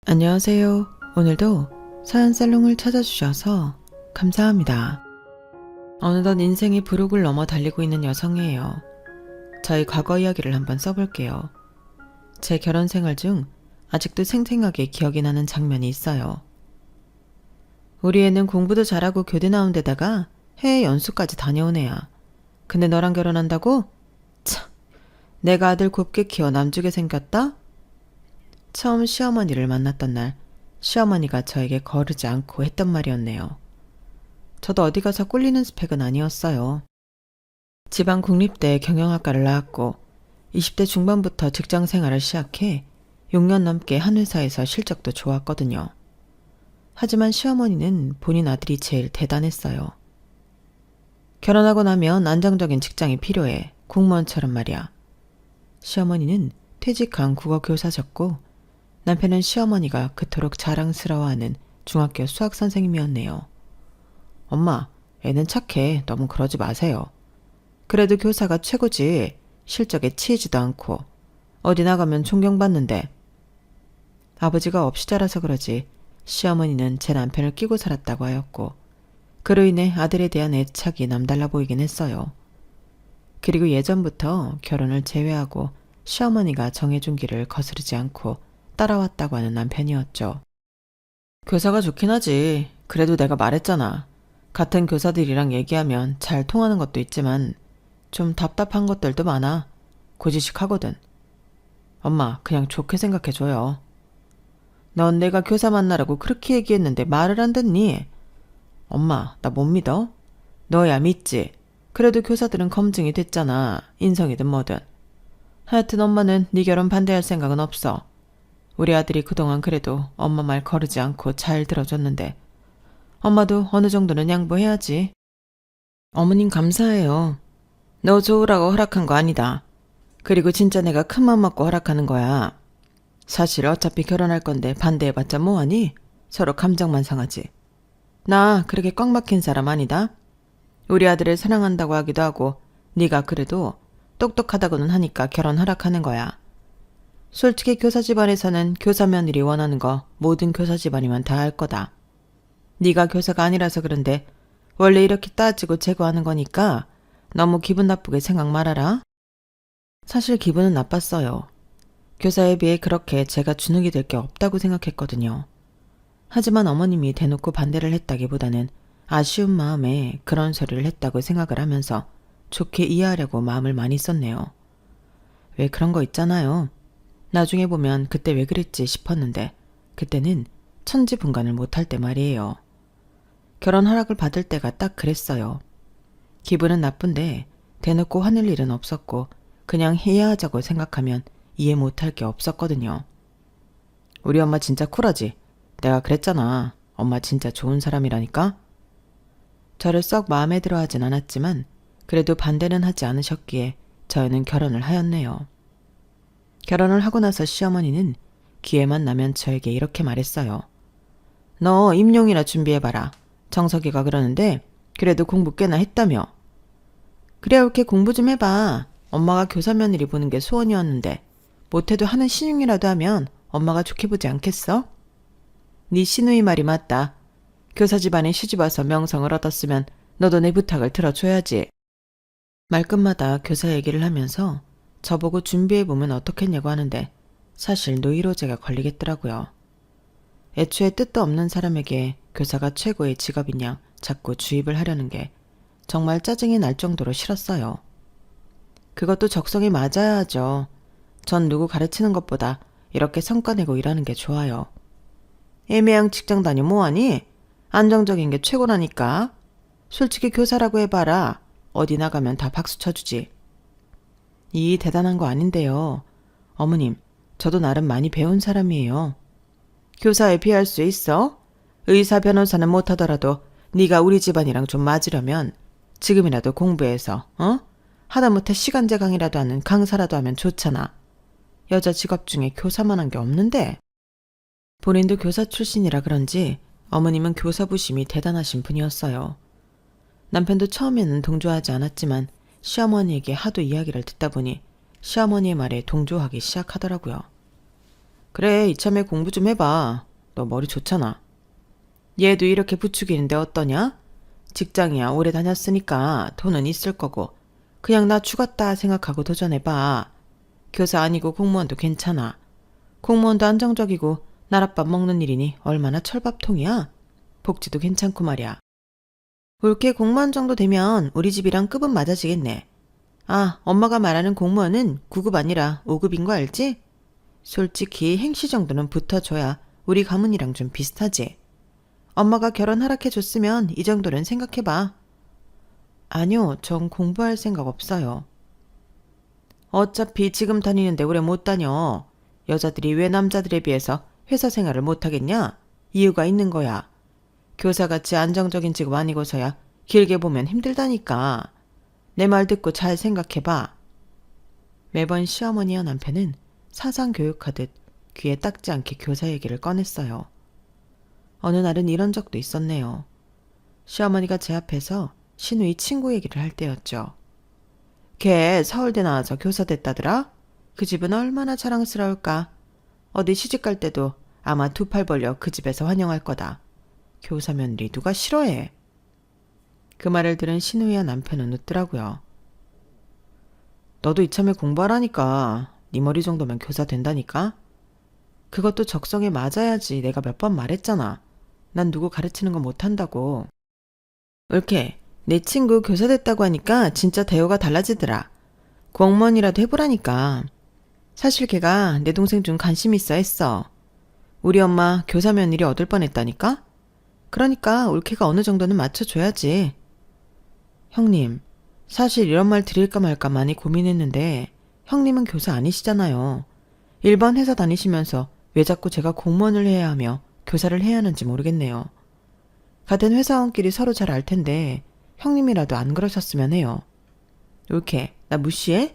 안녕하세요. 오늘도 사연살롱을 찾아주셔서 감사합니다. 어느덧 인생의 부록을 넘어 달리고 있는 여성이에요. 저희 과거 이야기를 한번 써볼게요. 제 결혼 생활 중 아직도 생생하게 기억이 나는 장면이 있어요. 우리 애는 공부도 잘하고 교대 나온 데다가 해외 연수까지 다녀온 애야. 근데 너랑 결혼한다고? 참, 내가 아들 곱게 키워 남주게 생겼다? 처음 시어머니를 만났던 날 시어머니가 저에게 거르지 않고 했던 말이었네요. 저도 어디 가서 꿀리는 스펙은 아니었어요. 지방 국립대 경영학과를 나왔고 20대 중반부터 직장 생활을 시작해 6년 넘게 한 회사에서 실적도 좋았거든요. 하지만 시어머니는 본인 아들이 제일 대단했어요. 결혼하고 나면 안정적인 직장이 필요해. 공무원처럼 말이야. 시어머니는 퇴직한 국어 교사셨고 남편은 시어머니가 그토록 자랑스러워하는 중학교 수학 선생님이었네요. 엄마, 애는 착해. 너무 그러지 마세요. 그래도 교사가 최고지. 실적에 치이지도 않고. 어디 나가면 존경받는데. 아버지가 없이 자라서 그러지 시어머니는 제 남편을 끼고 살았다고 하였고 그로 인해 아들에 대한 애착이 남달라 보이긴 했어요. 그리고 예전부터 결혼을 제외하고 시어머니가 정해준 길을 거스르지 않고 따라왔다고 하는 남편이었죠. 교사가 좋긴 하지. 그래도 내가 말했잖아. 같은 교사들이랑 얘기하면 잘 통하는 것도 있지만 좀 답답한 것들도 많아. 고지식하거든. 엄마, 그냥 좋게 생각해줘요. 넌 내가 교사 만나라고 그렇게 얘기했는데 말을 안 듣니? 엄마, 나 못 믿어? 너야 믿지. 그래도 교사들은 검증이 됐잖아. 인성이든 뭐든. 하여튼 엄마는 네 결혼 반대할 생각은 없어. 우리 아들이 그동안 그래도 엄마 말 거르지 않고 잘 들어줬는데 엄마도 어느 정도는 양보해야지. 어머님 감사해요. 너 좋으라고 허락한 거 아니다. 그리고 진짜 내가 큰맘 먹고 허락하는 거야. 사실 어차피 결혼할 건데 반대해봤자 뭐하니? 서로 감정만 상하지. 나 그렇게 꽉 막힌 사람 아니다. 우리 아들을 사랑한다고 하기도 하고 네가 그래도 똑똑하다고는 하니까 결혼 허락하는 거야. 솔직히 교사 집안에서는 교사 며느리 원하는 거 모든 교사 집안이면 다 할 거다. 네가 교사가 아니라서 그런데 원래 이렇게 따지고 제거하는 거니까 너무 기분 나쁘게 생각 말아라. 사실 기분은 나빴어요. 교사에 비해 그렇게 제가 주눅이 될 게 없다고 생각했거든요. 하지만 어머님이 대놓고 반대를 했다기보다는 아쉬운 마음에 그런 소리를 했다고 생각을 하면서 좋게 이해하려고 마음을 많이 썼네요. 왜 그런 거 있잖아요. 나중에 보면 그때 왜 그랬지 싶었는데 그때는 천지분간을 못할 때 말이에요. 결혼 허락을 받을 때가 딱 그랬어요. 기분은 나쁜데 대놓고 화낼 일은 없었고 그냥 해야 하자고 생각하면 이해 못할 게 없었거든요. 우리 엄마 진짜 쿨하지? 내가 그랬잖아. 엄마 진짜 좋은 사람이라니까? 저를 썩 마음에 들어 하진 않았지만 그래도 반대는 하지 않으셨기에 저희는 결혼을 하였네요. 결혼을 하고 나서 시어머니는 기회만 나면 저에게 이렇게 말했어요. 너 임용이나 준비해봐라. 정석이가 그러는데 그래도 공부 꽤나 했다며. 그래 옳게 공부 좀 해봐. 엄마가 교사 며느리 보는 게 소원이었는데 못해도 하는 신용이라도 하면 엄마가 좋게 보지 않겠어? 네 시누이 말이 맞다. 교사 집안에 시집와서 명성을 얻었으면 너도 내 부탁을 들어줘야지. 말끝마다 교사 얘기를 하면서 저보고 준비해보면 어떻겠냐고 하는데 사실 노이로제가 걸리겠더라고요. 애초에 뜻도 없는 사람에게 교사가 최고의 직업인 양 자꾸 주입을 하려는 게 정말 짜증이 날 정도로 싫었어요. 그것도 적성이 맞아야 하죠. 전 누구 가르치는 것보다 이렇게 성과 내고 일하는 게 좋아요. 애매한 직장 다니 뭐하니? 안정적인 게 최고라니까. 솔직히 교사라고 해봐라. 어디 나가면 다 박수 쳐주지. 이 대단한 거 아닌데요. 어머님, 저도 나름 많이 배운 사람이에요. 교사에 비할 수 있어? 의사 변호사는 못하더라도 네가 우리 집안이랑 좀 맞으려면 지금이라도 공부해서 하다못해 시간제 강의라도 하는 강사라도 하면 좋잖아. 여자 직업 중에 교사만 한 게 없는데. 본인도 교사 출신이라 그런지 어머님은 교사 부심이 대단하신 분이었어요. 남편도 처음에는 동조하지 않았지만 시어머니에게 하도 이야기를 듣다 보니 시어머니의 말에 동조하기 시작하더라고요. 그래, 이참에 공부 좀 해봐. 너 머리 좋잖아. 얘도 이렇게 부추기는데 어떠냐? 직장이야 오래 다녔으니까 돈은 있을 거고 그냥 나 죽었다 생각하고 도전해봐. 교사 아니고 공무원도 괜찮아. 공무원도 안정적이고 나랏밥 먹는 일이니 얼마나 철밥통이야. 복지도 괜찮고 말이야. 올케 공무원 정도 되면 우리 집이랑 급은 맞아지겠네. 아, 엄마가 말하는 공무원은 9급 아니라 5급인 거 알지? 솔직히 행시 정도는 붙어줘야 우리 가문이랑 좀 비슷하지. 엄마가 결혼 허락해줬으면 이 정도는 생각해봐. 아니요, 전 공부할 생각 없어요. 어차피 지금 다니는데 오래 못 다녀. 여자들이 왜 남자들에 비해서 회사 생활을 못하겠냐? 이유가 있는 거야. 교사같이 안정적인 직업 아니고서야 길게 보면 힘들다니까. 내 말 듣고 잘 생각해봐. 매번 시어머니와 남편은 사상 교육하듯 귀에 닦지 않게 교사 얘기를 꺼냈어요. 어느 날은 이런 적도 있었네요. 시어머니가 제 앞에서 시누이 친구 얘기를 할 때였죠. 걔 서울대 나와서 교사 됐다더라? 그 집은 얼마나 자랑스러울까. 어디 시집갈 때도 아마 두 팔 벌려 그 집에서 환영할 거다. 교사 며느리 누가 싫어해? 그 말을 들은 시누이와 남편은 웃더라고요. 너도 이참에 공부하라니까. 네 머리 정도면 교사 된다니까? 그것도 적성에 맞아야지. 내가 몇 번 말했잖아. 난 누구 가르치는 거 못한다고. 옳게 내 친구 교사 됐다고 하니까 진짜 대우가 달라지더라. 공무원이라도 해보라니까. 사실 걔가 내 동생 중 관심 있어 했어. 우리 엄마 교사 며느리 얻을 뻔했다니까? 그러니까 올케가 어느 정도는 맞춰줘야지. 형님, 사실 이런 말 드릴까 말까 많이 고민했는데 형님은 교사 아니시잖아요. 일반 회사 다니시면서 왜 자꾸 제가 공무원을 해야 하며 교사를 해야 하는지 모르겠네요. 같은 회사원끼리 서로 잘 알 텐데 형님이라도 안 그러셨으면 해요. 올케, 나 무시해?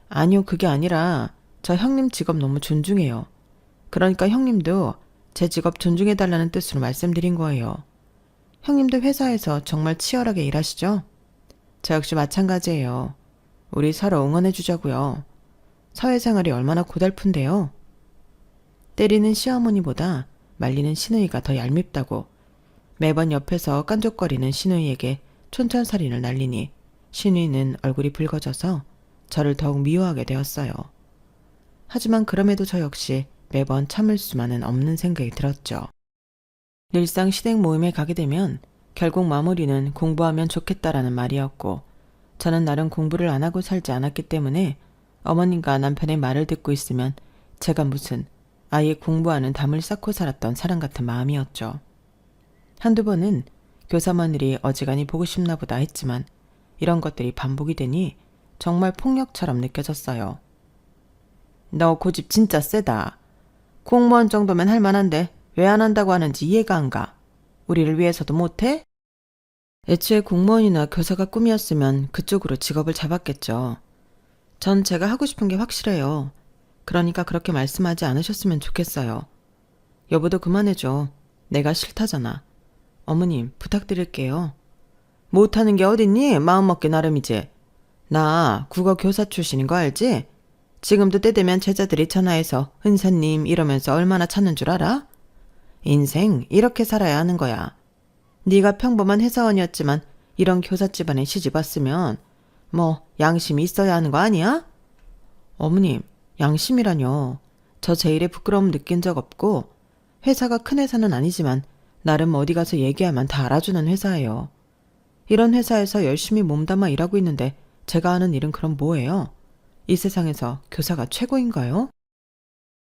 아니요, 그게 아니라 저 형님 직업 너무 존중해요. 그러니까 형님도 제 직업 존중해달라는 뜻으로 말씀드린 거예요. 형님도 회사에서 정말 치열하게 일하시죠? 저 역시 마찬가지예요. 우리 서로 응원해주자고요. 사회생활이 얼마나 고달픈데요. 때리는 시어머니보다 말리는 시누이가 더 얄밉다고 매번 옆에서 깐족거리는 시누이에게 촌철살인을 날리니 시누이는 얼굴이 붉어져서 저를 더욱 미워하게 되었어요. 하지만 그럼에도 저 역시 매번 참을 수만은 없는 생각이 들었죠. 늘상 시댁 모임에 가게 되면 결국 마무리는 공부하면 좋겠다라는 말이었고 저는 나름 공부를 안 하고 살지 않았기 때문에 어머님과 남편의 말을 듣고 있으면 제가 무슨 아예 공부하는 담을 쌓고 살았던 사람 같은 마음이었죠. 한두 번은 교사 마늘이 어지간히 보고 싶나 보다 했지만 이런 것들이 반복이 되니 정말 폭력처럼 느껴졌어요. 너 고집 진짜 세다. 공무원 정도면 할 만한데 왜 안 한다고 하는지 이해가 안 가. 우리를 위해서도 못해? 애초에 공무원이나 교사가 꿈이었으면 그쪽으로 직업을 잡았겠죠. 전 제가 하고 싶은 게 확실해요. 그러니까 그렇게 말씀하지 않으셨으면 좋겠어요. 여보도 그만해줘. 내가 싫다잖아. 어머님, 부탁드릴게요. 못하는 게 어딨니? 마음먹기 나름이지. 나 국어 교사 출신인 거 알지? 지금도 때 되면 제자들이 전화해서 은사님 이러면서 얼마나 찾는 줄 알아? 인생 이렇게 살아야 하는 거야. 네가 평범한 회사원이었지만 이런 교사 집안에 시집 왔으면 뭐 양심이 있어야 하는 거 아니야? 어머님, 양심이라뇨. 저 제 일에 부끄러움 느낀 적 없고 회사가 큰 회사는 아니지만 나름 어디 가서 얘기하면 다 알아주는 회사예요. 이런 회사에서 열심히 몸담아 일하고 있는데 제가 하는 일은 그럼 뭐예요? 이 세상에서 교사가 최고인가요?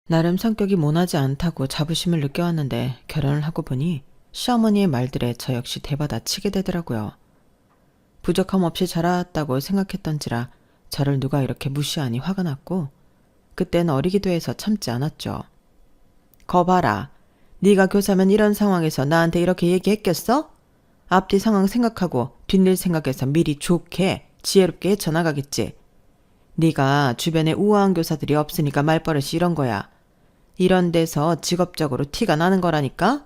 나름 성격이 모나지 않다고 자부심을 느껴왔는데 결혼을 하고 보니 시어머니의 말들에 저 역시 대받아치게 되더라고요. 부족함 없이 자라왔다고 생각했던지라 저를 누가 이렇게 무시하니 화가 났고 그땐 어리기도 해서 참지 않았죠. 거 봐라. 네가 교사면 이런 상황에서 나한테 이렇게 얘기했겠어? 앞뒤 상황 생각하고 뒷일 생각해서 미리 좋게 지혜롭게 헤쳐나가겠지. 네가 주변에 우아한 교사들이 없으니까 말버릇이 이런 거야. 이런 데서 직업적으로 티가 나는 거라니까?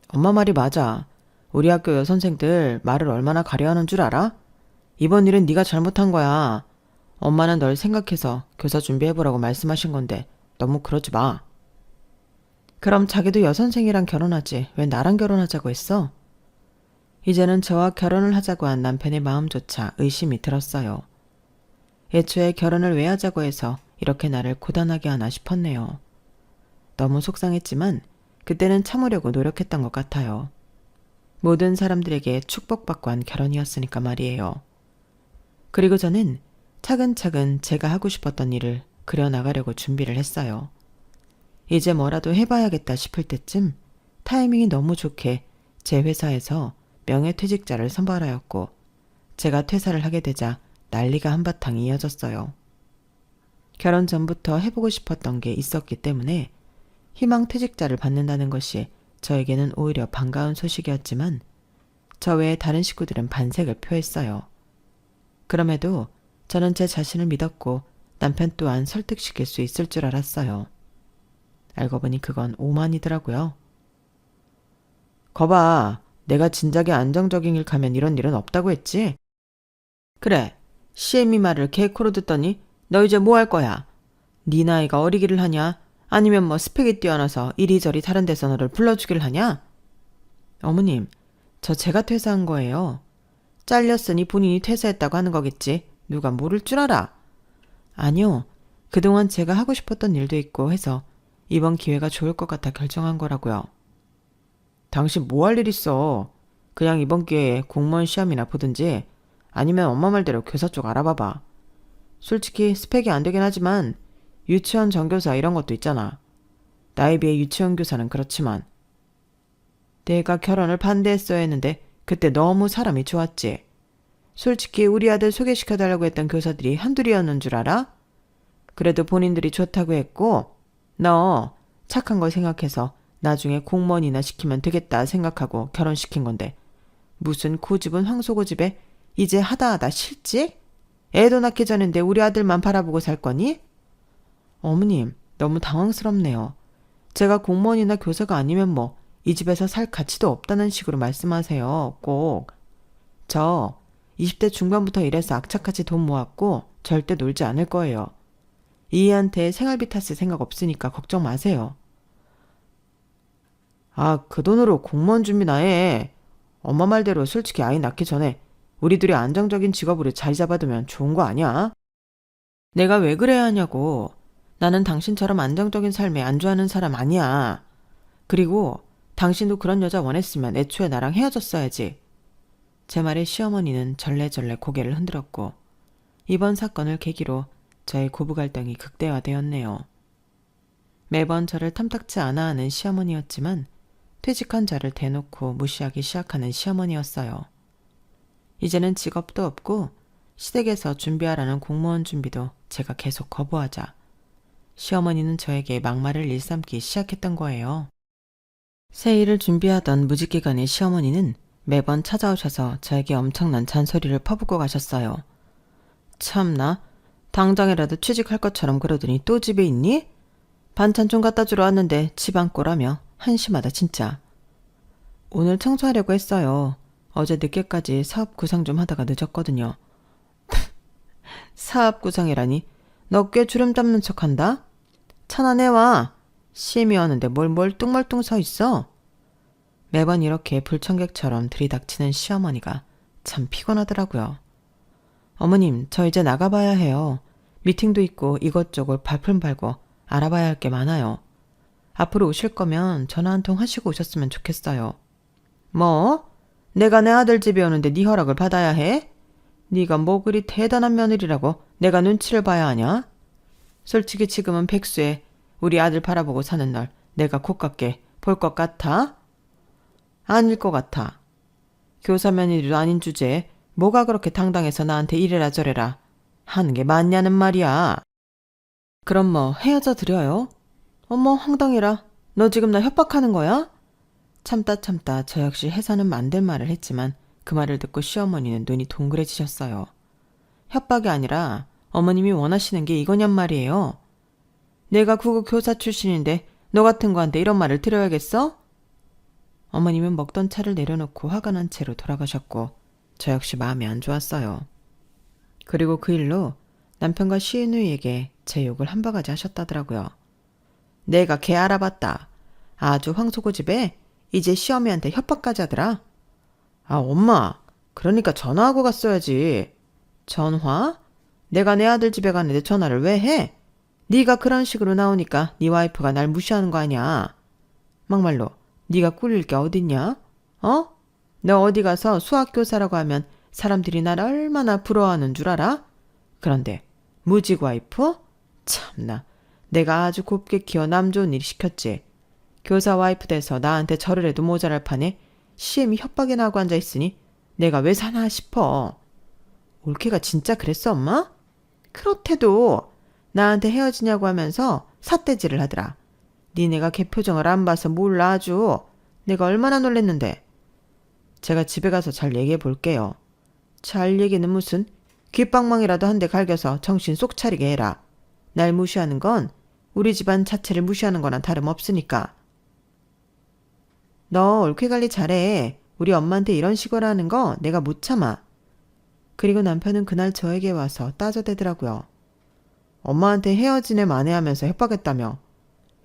엄마 말이 맞아. 우리 학교 여선생들 말을 얼마나 가려하는 줄 알아? 이번 일은 네가 잘못한 거야. 엄마는 널 생각해서 교사 준비해보라고 말씀하신 건데 너무 그러지 마. 그럼 자기도 여선생이랑 결혼하지 왜 나랑 결혼하자고 했어? 이제는 저와 결혼을 하자고 한 남편의 마음조차 의심이 들었어요. 애초에 결혼을 왜 하자고 해서 이렇게 나를 고단하게 하나 싶었네요. 너무 속상했지만 그때는 참으려고 노력했던 것 같아요. 모든 사람들에게 축복받고 한 결혼이었으니까 말이에요. 그리고 저는 차근차근 제가 하고 싶었던 일을 그려나가려고 준비를 했어요. 이제 뭐라도 해봐야겠다 싶을 때쯤 타이밍이 너무 좋게 제 회사에서 명예퇴직자를 선발하였고 제가 퇴사를 하게 되자 난리가 한바탕 이어졌어요. 결혼 전부터 해보고 싶었던 게 있었기 때문에 희망퇴직자를 받는다는 것이 저에게는 오히려 반가운 소식이었지만 저 외에 다른 식구들은 반색을 표했어요. 그럼에도 저는 제 자신을 믿었고 남편 또한 설득시킬 수 있을 줄 알았어요. 알고 보니 그건 오만이더라고요. 거봐, 내가 진작에 안정적인 일 가면 이런 일은 없다고 했지? 그래, CM이 말을 개코로 듣더니 너 이제 뭐 할 거야? 네 나이가 어리기를 하냐? 아니면 뭐 스펙이 뛰어나서 이리저리 다른 데서 너를 불러주길 하냐? 어머님, 저 제가 퇴사한 거예요. 잘렸으니 본인이 퇴사했다고 하는 거겠지. 누가 모를 줄 알아? 아니요. 그동안 제가 하고 싶었던 일도 있고 해서 이번 기회가 좋을 것 같아 결정한 거라고요. 당신 뭐 할 일 있어? 그냥 이번 기회에 공무원 시험이나 보든지 아니면 엄마 말대로 교사 쪽 알아봐봐. 솔직히 스펙이 안 되긴 하지만 유치원 전교사 이런 것도 있잖아. 나에 비해 유치원 교사는 그렇지만. 내가 결혼을 반대했어야 했는데 그때 너무 사람이 좋았지. 솔직히 우리 아들 소개시켜달라고 했던 교사들이 한둘이었는 줄 알아? 그래도 본인들이 좋다고 했고 너 착한 걸 생각해서 나중에 공무원이나 시키면 되겠다 생각하고 결혼시킨 건데 무슨 고집은 황소고집에 이제 하다하다 싫지? 애도 낳기 전인데 우리 아들만 바라보고 살 거니? 어머님, 너무 당황스럽네요. 제가 공무원이나 교사가 아니면 뭐 이 집에서 살 가치도 없다는 식으로 말씀하세요. 꼭. 저 20대 중반부터 일해서 악착같이 돈 모았고 절대 놀지 않을 거예요. 이해한테 생활비 탔을 생각 없으니까 걱정 마세요. 아, 그 돈으로 공무원 준비나 해. 엄마 말대로 솔직히 아이 낳기 전에 우리 둘이 안정적인 직업으로 자리 잡아두면 좋은 거 아니야? 내가 왜 그래야 하냐고. 나는 당신처럼 안정적인 삶에 안주하는 사람 아니야. 그리고 당신도 그런 여자 원했으면 애초에 나랑 헤어졌어야지. 제 말에 시어머니는 절레절레 고개를 흔들었고 이번 사건을 계기로 저의 고부 갈등이 극대화되었네요. 매번 저를 탐탁치 않아 하는 시어머니였지만 퇴직한 저를 대놓고 무시하기 시작하는 시어머니였어요. 이제는 직업도 없고 시댁에서 준비하라는 공무원 준비도 제가 계속 거부하자 시어머니는 저에게 막말을 일삼기 시작했던 거예요. 새일을 준비하던 무직기간의 시어머니는 매번 찾아오셔서 저에게 엄청난 잔소리를 퍼붓고 가셨어요. 참나, 당장이라도 취직할 것처럼 그러더니 또 집에 있니? 반찬 좀 갖다 주러 왔는데 집 안 꼴하며 한심하다 진짜. 오늘 청소하려고 했어요. 어제 늦게까지 사업 구상 좀 하다가 늦었거든요. 사업 구상이라니? 너 꽤 주름 잡는 척한다? 차나 내와. 시임이 왔는데 뭘 멀뚱멀뚱 서 있어? 매번 이렇게 불청객처럼 들이닥치는 시어머니가 참 피곤하더라고요. 어머님, 저 이제 나가봐야 해요. 미팅도 있고 이것저것 발품 팔고 알아봐야 할 게 많아요. 앞으로 오실 거면 전화 한 통 하시고 오셨으면 좋겠어요. 뭐? 내가 내 아들 집에 오는데 네 허락을 받아야 해? 네가 뭐 그리 대단한 며느리라고 내가 눈치를 봐야 하냐? 솔직히 지금은 백수에 우리 아들 바라보고 사는 날 내가 곱깝게 볼 것 같아? 아닐 것 같아. 교사 며느리도 아닌 주제에 뭐가 그렇게 당당해서 나한테 이래라 저래라 하는 게 맞냐는 말이야. 그럼 뭐 헤어져 드려요? 어머 황당해라. 너 지금 나 협박하는 거야? 참다 저 역시 해서는 안 될 말을 했지만 그 말을 듣고 시어머니는 눈이 동그래지셨어요. 협박이 아니라 어머님이 원하시는 게 이거냔 말이에요. 내가 국어 교사 출신인데 너 같은 거한테 이런 말을 들어야겠어? 어머님은 먹던 차를 내려놓고 화가 난 채로 돌아가셨고 저 역시 마음이 안 좋았어요. 그리고 그 일로 남편과 시누이에게 제 욕을 한 바가지 하셨다더라고요. 내가 걔 알아봤다. 아주 황소고집에 이제 시어미한테 협박까지 하더라. 아, 엄마. 그러니까 전화하고 갔어야지. 전화? 내가 내 아들 집에 가는데 전화를 왜 해? 네가 그런 식으로 나오니까 네 와이프가 날 무시하는 거 아니야. 막말로 네가 꿀릴 게 어딨냐? 어? 너 어디 가서 수학교사라고 하면 사람들이 날 얼마나 부러워하는 줄 알아? 그런데 무직 와이프? 참나. 내가 아주 곱게 키워 남 좋은 일 시켰지. 교사 와이프 돼서 나한테 절을 해도 모자랄 판에 시엠이 협박이나 하고 앉아있으니 내가 왜 사나 싶어. 올케가 진짜 그랬어, 엄마? 그렇대도 나한테 헤어지냐고 하면서 삿대질을 하더라. 니네가 걔 표정을 안 봐서 몰라 아주. 내가 얼마나 놀랬는데. 제가 집에 가서 잘 얘기해 볼게요. 잘 얘기는 무슨. 귓방망이라도 한 대 갈겨서 정신 쏙 차리게 해라. 날 무시하는 건 우리 집안 자체를 무시하는 거나 다름없으니까. 너 올케 관리 잘해. 우리 엄마한테 이런 식으로 하는 거 내가 못 참아. 그리고 남편은 그날 저에게 와서 따져대더라고요. 엄마한테 헤어진 애 만회하면서 협박했다며.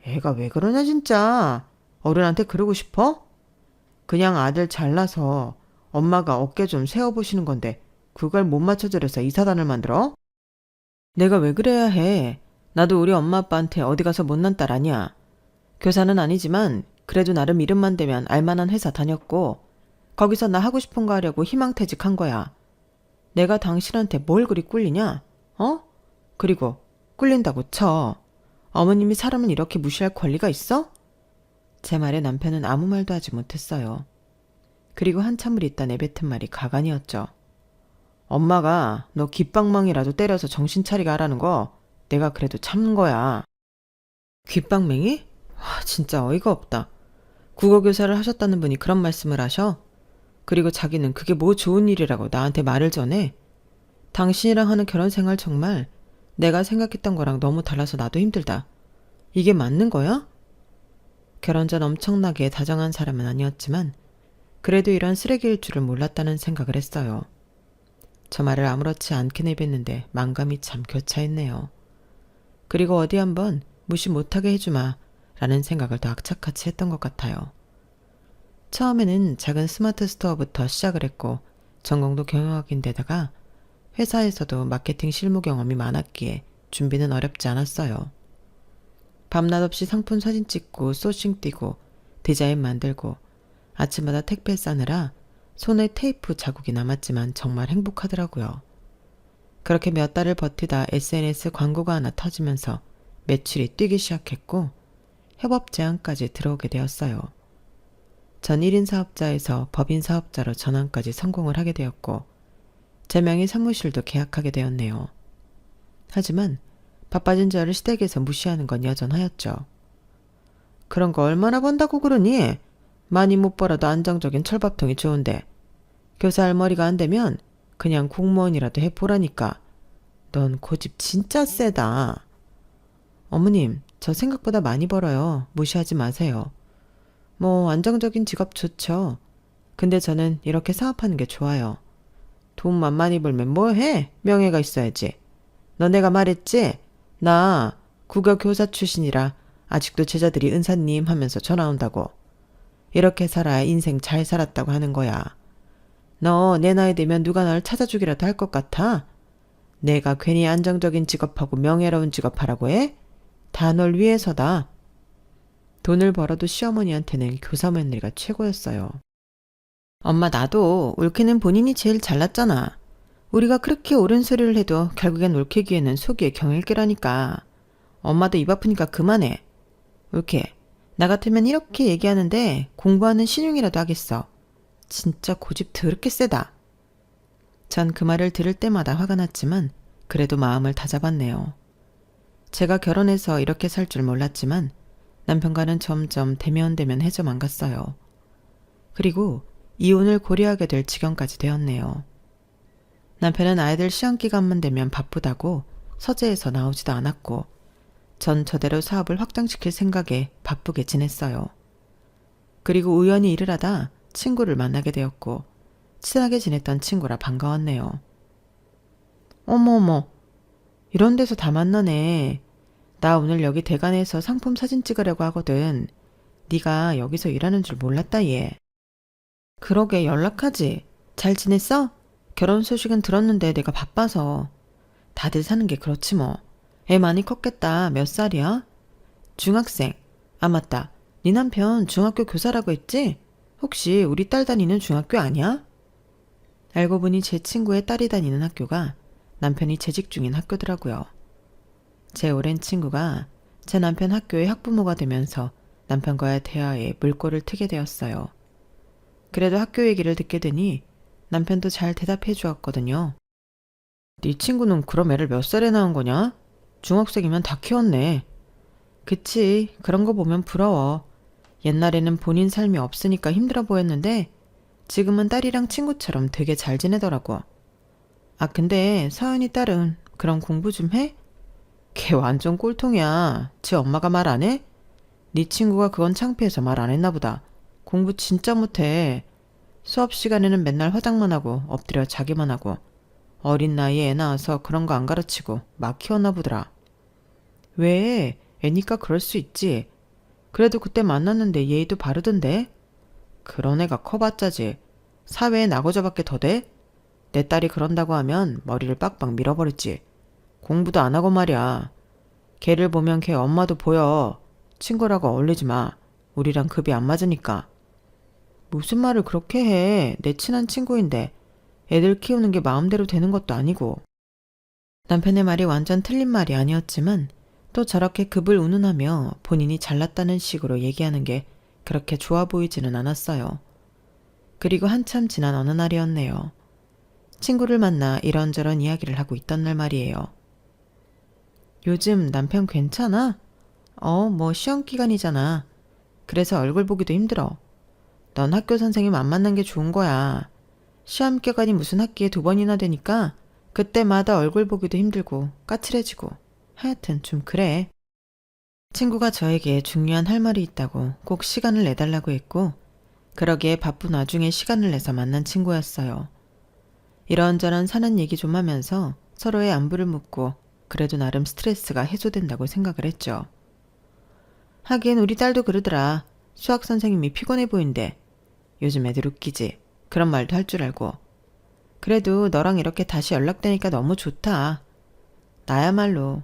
애가 왜 그러냐 진짜. 어른한테 그러고 싶어? 그냥 아들 잘나서 엄마가 어깨 좀 세워보시는 건데 그걸 못 맞춰드려서 이 사단을 만들어? 내가 왜 그래야 해. 나도 우리 엄마 아빠한테 어디 가서 못난 딸 아니야. 교사는 아니지만 그래도 나름 이름만 대면 알만한 회사 다녔고 거기서 나 하고 싶은 거 하려고 희망퇴직한 거야. 내가 당신한테 뭘 그리 꿀리냐? 어? 그리고 꿀린다고 쳐. 어머님이 사람을 이렇게 무시할 권리가 있어? 제 말에 남편은 아무 말도 하지 못했어요. 그리고 한참을 있다 내뱉은 말이 가관이었죠. 엄마가 너 귓방망이라도 때려서 정신 차리게 하라는 거 내가 그래도 참는 거야. 귓방맹이? 와, 진짜 어이가 없다. 국어교사를 하셨다는 분이 그런 말씀을 하셔? 그리고 자기는 그게 뭐 좋은 일이라고 나한테 말을 전해? 당신이랑 하는 결혼 생활 정말 내가 생각했던 거랑 너무 달라서 나도 힘들다. 이게 맞는 거야? 결혼 전 엄청나게 다정한 사람은 아니었지만 그래도 이런 쓰레기일 줄을 몰랐다는 생각을 했어요. 저 말을 아무렇지 않게 내뱉는데 만감이 참 교차했네요. 그리고 어디 한번 무시 못하게 해주마 라는 생각을 더 악착같이 했던 것 같아요. 처음에는 작은 스마트 스토어부터 시작을 했고 전공도 경영학인데다가 회사에서도 마케팅 실무 경험이 많았기에 준비는 어렵지 않았어요. 밤낮 없이 상품 사진 찍고 소싱 뛰고 디자인 만들고 아침마다 택배 싸느라 손에 테이프 자국이 남았지만 정말 행복하더라고요. 그렇게 몇 달을 버티다 SNS 광고가 하나 터지면서 매출이 뛰기 시작했고 협업 제안까지 들어오게 되었어요. 전 1인 사업자에서 법인 사업자로 전환까지 성공을 하게 되었고 제 명의 사무실도 계약하게 되었네요. 하지만 바빠진 저를 시댁에서 무시하는 건 여전하였죠. 그런 거 얼마나 번다고 그러니? 많이 못 벌어도 안정적인 철밥통이 좋은데 교사할 머리가 안 되면 그냥 공무원이라도 해보라니까. 넌 고집 진짜 세다. 어머님, 저 생각보다 많이 벌어요. 무시하지 마세요. 뭐 안정적인 직업 좋죠. 근데 저는 이렇게 사업하는 게 좋아요. 돈만 많이 벌면 뭐 해? 명예가 있어야지. 너 내가 말했지? 나 국어 교사 출신이라 아직도 제자들이 은사님 하면서 전화 온다고. 이렇게 살아야 인생 잘 살았다고 하는 거야. 너 내 나이 되면 누가 널 찾아주기라도 할 것 같아? 내가 괜히 안정적인 직업하고 명예로운 직업하라고 해? 다 널 위해서다. 돈을 벌어도 시어머니한테는 교사 며느리가 최고였어요. 엄마 나도 올케는 본인이 제일 잘났잖아. 우리가 그렇게 옳은 소리를 해도 결국엔 올케 귀에는 속이의 경일기라니까. 엄마도 입 아프니까 그만해. 올케, 나 같으면 이렇게 얘기하는데 공부하는 신용이라도 하겠어. 진짜 고집 더럽게 세다. 전 그 말을 들을 때마다 화가 났지만 그래도 마음을 다잡았네요. 제가 결혼해서 이렇게 살 줄 몰랐지만 남편과는 점점 대면대면해져만 갔어요. 그리고 이혼을 고려하게 될 지경까지 되었네요. 남편은 아이들 시험기간만 되면 바쁘다고 서재에서 나오지도 않았고 전 저대로 사업을 확장시킬 생각에 바쁘게 지냈어요. 그리고 우연히 일을 하다 친구를 만나게 되었고 친하게 지냈던 친구라 반가웠네요. 어머어머, 이런 데서 다 만나네. 나 오늘 여기 대관에서 상품 사진 찍으려고 하거든. 네가 여기서 일하는 줄 몰랐다 얘. 그러게 연락하지. 잘 지냈어? 결혼 소식은 들었는데 내가 바빠서. 다들 사는 게 그렇지 뭐. 애 많이 컸겠다. 몇 살이야? 중학생. 아 맞다. 네 남편 중학교 교사라고 했지? 혹시 우리 딸 다니는 중학교 아니야? 알고 보니 제 친구의 딸이 다니는 학교가 남편이 재직 중인 학교더라고요. 제 오랜 친구가 제 남편 학교의 학부모가 되면서 남편과의 대화에 물꼬를 트게 되었어요. 그래도 학교 얘기를 듣게 되니 남편도 잘 대답해 주었거든요. 네 친구는 그럼 애를 몇 살에 낳은 거냐? 중학생이면 다 키웠네. 그치, 그런 거 보면 부러워. 옛날에는 본인 삶이 없으니까 힘들어 보였는데 지금은 딸이랑 친구처럼 되게 잘 지내더라고. 아 근데 서연이 딸은 그럼 공부 좀 해? 걔 완전 꼴통이야. 지 엄마가 말 안 해? 네 친구가 그건 창피해서 말 안 했나 보다. 공부 진짜 못해. 수업 시간에는 맨날 화장만 하고 엎드려 자기만 하고 어린 나이에 애 낳아서 그런 거 안 가르치고 막 키웠나 보더라. 왜? 애니까 그럴 수 있지. 그래도 그때 만났는데 예의도 바르던데? 그런 애가 커봤자지. 사회에 나고자밖에 더 돼? 내 딸이 그런다고 하면 머리를 빡빡 밀어버렸지. 공부도 안 하고 말이야. 걔를 보면 걔 엄마도 보여. 친구라고 어울리지 마. 우리랑 급이 안 맞으니까. 무슨 말을 그렇게 해. 내 친한 친구인데 애들 키우는 게 마음대로 되는 것도 아니고. 남편의 말이 완전 틀린 말이 아니었지만 또 저렇게 급을 운운하며 본인이 잘났다는 식으로 얘기하는 게 그렇게 좋아 보이지는 않았어요. 그리고 한참 지난 어느 날이었네요. 친구를 만나 이런저런 이야기를 하고 있던 날 말이에요. 요즘 남편 괜찮아? 뭐 시험 기간이잖아. 그래서 얼굴 보기도 힘들어. 넌 학교 선생님 안 만난 게 좋은 거야. 시험 기간이 무슨 학기에 2번이나 되니까 그때마다 얼굴 보기도 힘들고 까칠해지고 하여튼 좀 그래. 친구가 저에게 중요한 할 말이 있다고 꼭 시간을 내달라고 했고 그러기에 바쁜 와중에 시간을 내서 만난 친구였어요. 이런저런 사는 얘기 좀 하면서 서로의 안부를 묻고 그래도 나름 스트레스가 해소된다고 생각을 했죠. 하긴 우리 딸도 그러더라. 수학 선생님이 피곤해 보인대. 요즘 애들 웃기지. 그런 말도 할 줄 알고. 그래도 너랑 이렇게 다시 연락되니까 너무 좋다. 나야말로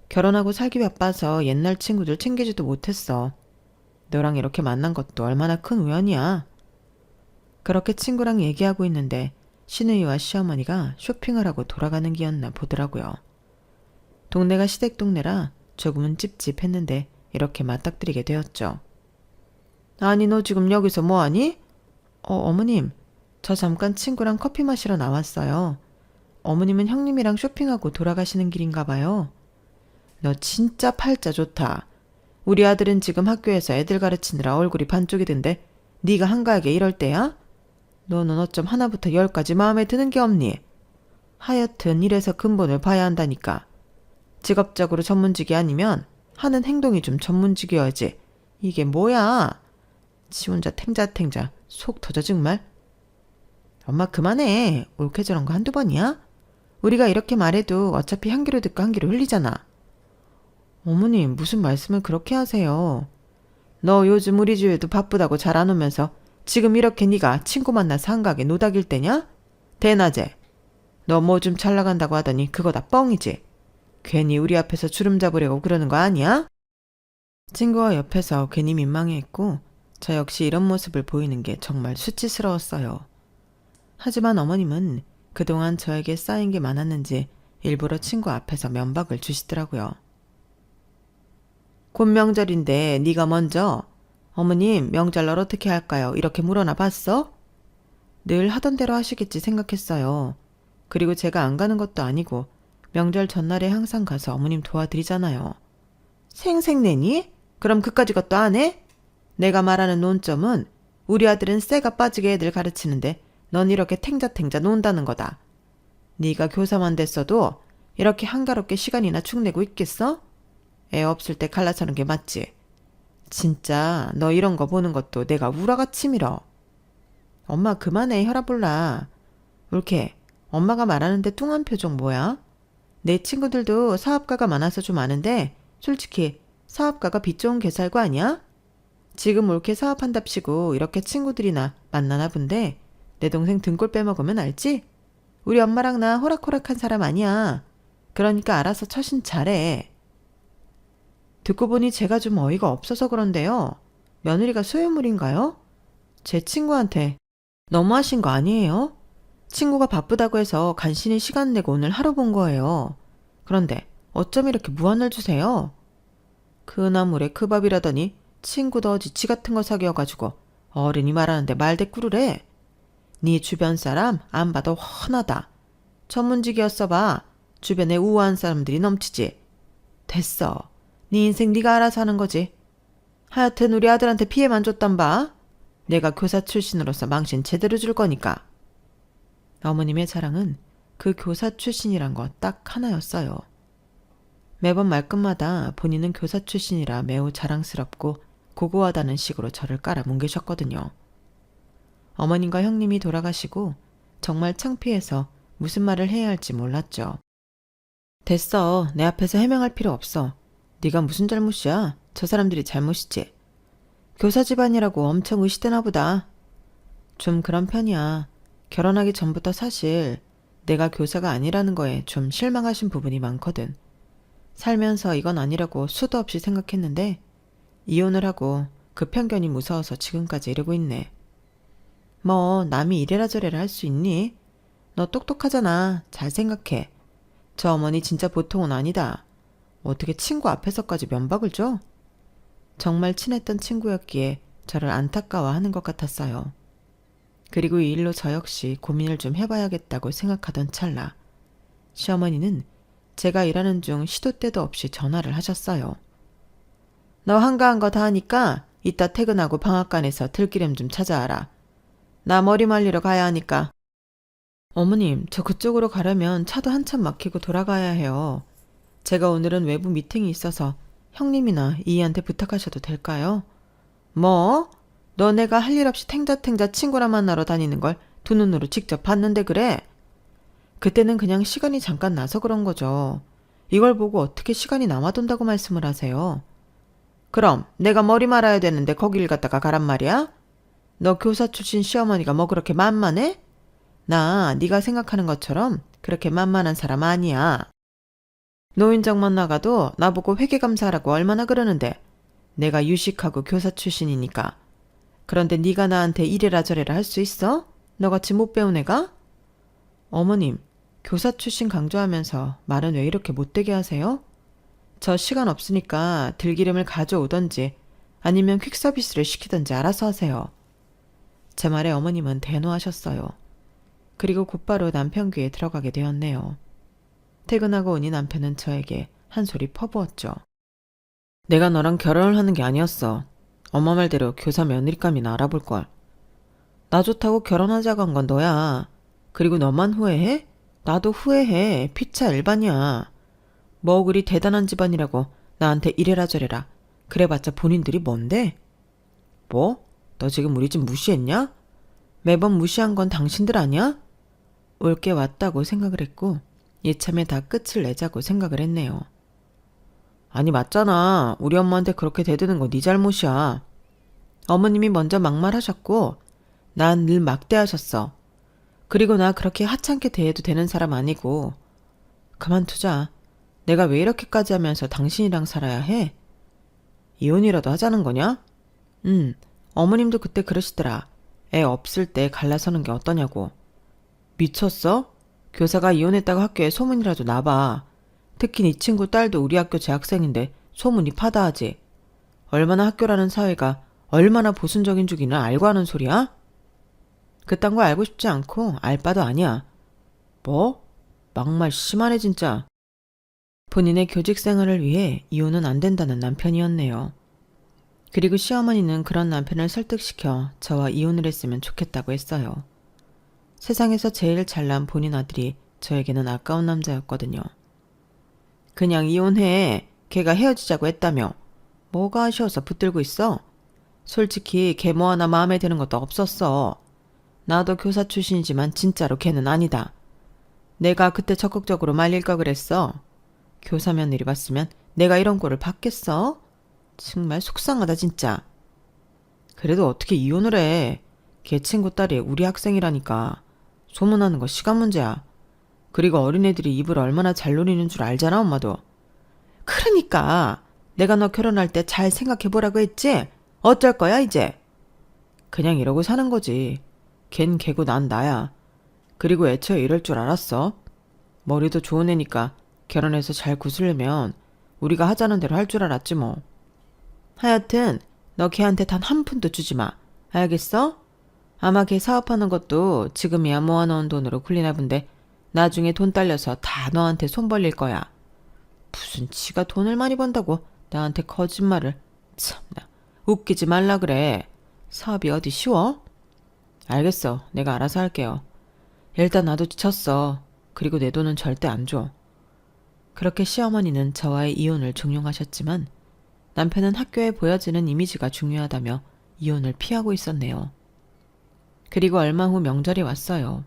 결혼하고 살기 바빠서 옛날 친구들 챙기지도 못했어. 너랑 이렇게 만난 것도 얼마나 큰 우연이야. 그렇게 친구랑 얘기하고 있는데 시누이와 시어머니가 쇼핑을 하고 돌아가는 길이었나 보더라고요. 동네가 시댁 동네라 조금은 찝찝했는데 이렇게 맞닥뜨리게 되었죠. 아니 너 지금 여기서 뭐하니? 어머님 저 잠깐 친구랑 커피 마시러 나왔어요. 어머님은 형님이랑 쇼핑하고 돌아가시는 길인가 봐요. 너 진짜 팔자 좋다. 우리 아들은 지금 학교에서 애들 가르치느라 얼굴이 반쪽이던데 네가 한가하게 이럴 때야? 너는 어쩜 하나부터 10까지 마음에 드는 게 없니? 하여튼 이래서 근본을 봐야 한다니까. 직업적으로 전문직이 아니면 하는 행동이 좀 전문직이어야지. 이게 뭐야? 지 혼자 탱자탱자 속 터져 정말. 엄마 그만해. 옳게 저런 거 한두 번이야? 우리가 이렇게 말해도 어차피 한 귀로 듣고 한 귀로 흘리잖아. 어머님 무슨 말씀을 그렇게 하세요. 너 요즘 우리 집에도 바쁘다고 잘 안 오면서 지금 이렇게 네가 친구 만나서 한가하게 노닥일 때냐? 대낮에. 너 뭐 좀 잘 나간다고 하더니 그거 다 뻥이지. 괜히 우리 앞에서 주름 잡으려고 그러는 거 아니야? 친구와 옆에서 괜히 민망해했고 저 역시 이런 모습을 보이는 게 정말 수치스러웠어요. 하지만 어머님은 그동안 저에게 쌓인 게 많았는지 일부러 친구 앞에서 면박을 주시더라고요. 곧 명절인데 네가 먼저 어머님 명절 날 어떻게 할까요? 이렇게 물어나 봤어? 늘 하던 대로 하시겠지 생각했어요. 그리고 제가 안 가는 것도 아니고 명절 전날에 항상 가서 어머님 도와드리잖아요. 생색내니? 그럼 그까지 것도 안 해? 내가 말하는 논점은 우리 아들은 쇠가 빠지게 애들 가르치는데 넌 이렇게 탱자탱자 논다는 거다. 네가 교사만 됐어도 이렇게 한가롭게 시간이나 축내고 있겠어? 애 없을 때 갈라서는 게 맞지. 진짜 너 이런 거 보는 것도 내가 우라가 밀어. 엄마 그만해 혈압올라. 옳게 엄마가 말하는데 뚱한 표정 뭐야? 내 친구들도 사업가가 많아서 좀 아는데 솔직히 사업가가 빚 좋은 개살구 아니야? 지금 옳게 사업한답시고 이렇게 친구들이나 만나나 본데 내 동생 등골 빼먹으면 알지? 우리 엄마랑 나 호락호락한 사람 아니야. 그러니까 알아서 처신 잘해. 듣고 보니 제가 좀 어이가 없어서 그런데요. 며느리가 소유물인가요? 제 친구한테 너무하신 거 아니에요? 친구가 바쁘다고 해서 간신히 시간 내고 오늘 하루 본 거예요. 그런데 어쩜 이렇게 무안을 주세요? 그 나물에 그 밥이라더니 친구도 어지 지 같은 거 사귀어가지고 어른이 말하는데 말대꾸를 해. 네 주변 사람 안 봐도 훤하다. 전문직이었어 봐. 주변에 우아한 사람들이 넘치지. 됐어. 네 인생 네가 알아서 하는 거지. 하여튼 우리 아들한테 피해만 줬단 봐. 내가 교사 출신으로서 망신 제대로 줄 거니까. 어머님의 자랑은 그 교사 출신이란 거 딱 하나였어요. 매번 말끝마다 본인은 교사 출신이라 매우 자랑스럽고 고고하다는 식으로 저를 깔아뭉개셨거든요. 어머님과 형님이 돌아가시고 정말 창피해서 무슨 말을 해야 할지 몰랐죠. 됐어. 내 앞에서 해명할 필요 없어. 네가 무슨 잘못이야? 저 사람들이 잘못이지. 교사 집안이라고 엄청 의시되나 보다. 좀 그런 편이야. 결혼하기 전부터 사실 내가 교사가 아니라는 거에 좀 실망하신 부분이 많거든. 살면서 이건 아니라고 수도 없이 생각했는데 이혼을 하고 그 편견이 무서워서 지금까지 이러고 있네. 뭐 남이 이래라 저래라 할 수 있니? 너 똑똑하잖아. 잘 생각해. 저 어머니 진짜 보통은 아니다. 어떻게 친구 앞에서까지 면박을 줘? 정말 친했던 친구였기에 저를 안타까워하는 것 같았어요. 그리고 이 일로 저 역시 고민을 좀 해봐야겠다고 생각하던 찰나 시어머니는 제가 일하는 중 시도 때도 없이 전화를 하셨어요. 너 한가한 거 다 하니까 이따 퇴근하고 방앗간에서 들기름 좀 찾아와라. 나 머리 말리러 가야 하니까. 어머님, 저 그쪽으로 가려면 차도 한참 막히고 돌아가야 해요. 제가 오늘은 외부 미팅이 있어서 형님이나 이희한테 부탁하셔도 될까요? 뭐? 너네가 할 일 없이 탱자탱자 친구랑 만나러 다니는 걸 두 눈으로 직접 봤는데 그래? 그때는 그냥 시간이 잠깐 나서 그런 거죠. 이걸 보고 어떻게 시간이 남아돈다고 말씀을 하세요? 그럼 내가 머리 말아야 되는데 거기를 갖다가 가란 말이야? 너 교사 출신 시어머니가 뭐 그렇게 만만해? 나 네가 생각하는 것처럼 그렇게 만만한 사람 아니야. 노인정만 나가도 나보고 회계감사하라고 얼마나 그러는데 내가 유식하고 교사 출신이니까. 그런데 네가 나한테 이래라 저래라 할 수 있어? 너같이 못 배운 애가? 어머님, 교사 출신 강조하면서 말은 왜 이렇게 못되게 하세요? 저 시간 없으니까 들기름을 가져오던지 아니면 퀵서비스를 시키던지 알아서 하세요. 제 말에 어머님은 대노하셨어요. 그리고 곧바로 남편 귀에 들어가게 되었네요. 퇴근하고 오니 남편은 저에게 한 소리 퍼부었죠. 내가 너랑 결혼을 하는 게 아니었어. 엄마 말대로 교사 며느리감이나 알아볼걸. 나 좋다고 결혼하자고 한 건 너야. 그리고 너만 후회해? 나도 후회해. 피차 일반이야. 뭐 그리 대단한 집안이라고 나한테 이래라 저래라. 그래봤자 본인들이 뭔데? 뭐? 너 지금 우리 집 무시했냐? 매번 무시한 건 당신들 아니야? 올 게 왔다고 생각을 했고 이참에 다 끝을 내자고 생각을 했네요. 아니 맞잖아. 우리 엄마한테 그렇게 대드는 거 네 잘못이야. 어머님이 먼저 막말하셨고 난 늘 막대하셨어. 그리고 나 그렇게 하찮게 대해도 되는 사람 아니고. 그만두자. 내가 왜 이렇게까지 하면서 당신이랑 살아야 해? 이혼이라도 하자는 거냐? 어머님도 그때 그러시더라. 애 없을 때 갈라서는 게 어떠냐고. 미쳤어? 교사가 이혼했다고 학교에 소문이라도 나봐. 특히 네 친구 딸도 우리 학교 재학생인데 소문이 파다하지. 얼마나 학교라는 사회가 얼마나 보수적인 주기는 알고 하는 소리야? 그딴 거 알고 싶지 않고 알 바도 아니야. 뭐? 막말 심하네 진짜. 본인의 교직 생활을 위해 이혼은 안 된다는 남편이었네요. 그리고 시어머니는 그런 남편을 설득시켜 저와 이혼을 했으면 좋겠다고 했어요. 세상에서 제일 잘난 본인 아들이 저에게는 아까운 남자였거든요. 그냥 이혼해. 걔가 헤어지자고 했다며. 뭐가 아쉬워서 붙들고 있어? 솔직히 걔 뭐 하나 마음에 드는 것도 없었어. 나도 교사 출신이지만 진짜로 걔는 아니다. 내가 그때 적극적으로 말릴 걸 그랬어. 교사 며느리 봤으면 내가 이런 꼴을 받겠어? 정말 속상하다 진짜. 그래도 어떻게 이혼을 해. 걔 친구 딸이 우리 학생이라니까. 소문나는 거 시간 문제야. 그리고 어린애들이 입을 얼마나 잘 노리는 줄 알잖아, 엄마도. 그러니까 내가 너 결혼할 때 잘 생각해보라고 했지? 어쩔 거야 이제? 그냥 이러고 사는 거지. 걘 걔고 난 나야. 그리고 애초에 이럴 줄 알았어. 머리도 좋은 애니까 결혼해서 잘 구슬려면 우리가 하자는 대로 할 줄 알았지 뭐. 하여튼 너 걔한테 단 한 푼도 주지 마. 알겠어? 아마 걔 사업하는 것도 지금이야 모아놓은 돈으로 굴리나 본데 나중에 돈 딸려서 다 너한테 손 벌릴 거야. 무슨 지가 돈을 많이 번다고 나한테 거짓말을. 참나. 웃기지 말라 그래. 사업이 어디 쉬워? 알겠어. 내가 알아서 할게요. 일단 나도 지쳤어. 그리고 내 돈은 절대 안 줘. 그렇게 시어머니는 저와의 이혼을 종용하셨지만 남편은 학교에 보여지는 이미지가 중요하다며 이혼을 피하고 있었네요. 그리고 얼마 후 명절이 왔어요.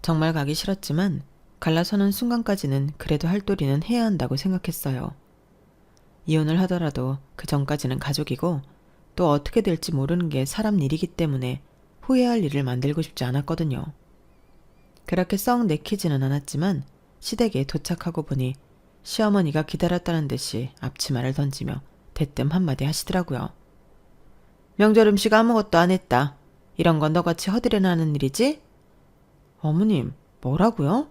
정말 가기 싫었지만 갈라서는 순간까지는 그래도 할 도리는 해야 한다고 생각했어요. 이혼을 하더라도 그 전까지는 가족이고 또 어떻게 될지 모르는 게 사람 일이기 때문에 후회할 일을 만들고 싶지 않았거든요. 그렇게 썩 내키지는 않았지만 시댁에 도착하고 보니 시어머니가 기다렸다는 듯이 앞치마를 던지며 대뜸 한마디 하시더라고요. 명절 음식 아무것도 안 했다. 이런 건 너같이 허드레나 하는 일이지? 어머님, 뭐라고요?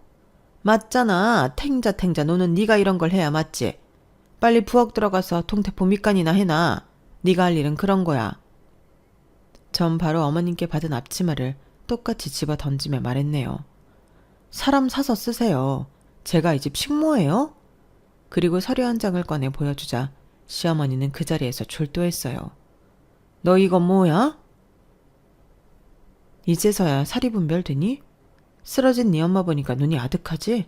맞잖아. 탱자 너는 네가 이런 걸 해야 맞지. 빨리 부엌 들어가서 통태포 밑간이나 해놔. 네가 할 일은 그런 거야. 전 바로 어머님께 받은 앞치마를 똑같이 집어 던지며 말했네요. 사람 사서 쓰세요. 제가 이 집 식모예요? 그리고 서류 한 장을 꺼내 보여주자 시어머니는 그 자리에서 졸도했어요. 너 이건 뭐야? 이제서야 사리 분별되니? 쓰러진 네 엄마 보니까 눈이 아득하지?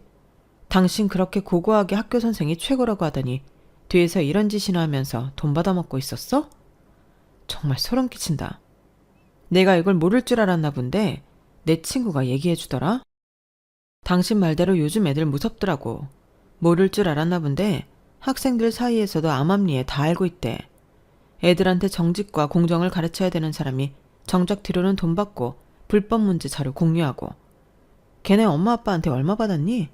당신 그렇게 고고하게 학교 선생이 최고라고 하더니 뒤에서 이런 짓이나 하면서 돈 받아먹고 있었어? 정말 소름 끼친다. 내가 이걸 모를 줄 알았나 본데 내 친구가 얘기해주더라. 당신 말대로 요즘 애들 무섭더라고. 모를 줄 알았나 본데 학생들 사이에서도 암암리에 다 알고 있대. 애들한테 정직과 공정을 가르쳐야 되는 사람이 정작 뒤로는 돈 받고 불법 문제 자료 공유하고. 걔네 엄마 아빠한테 얼마 받았니?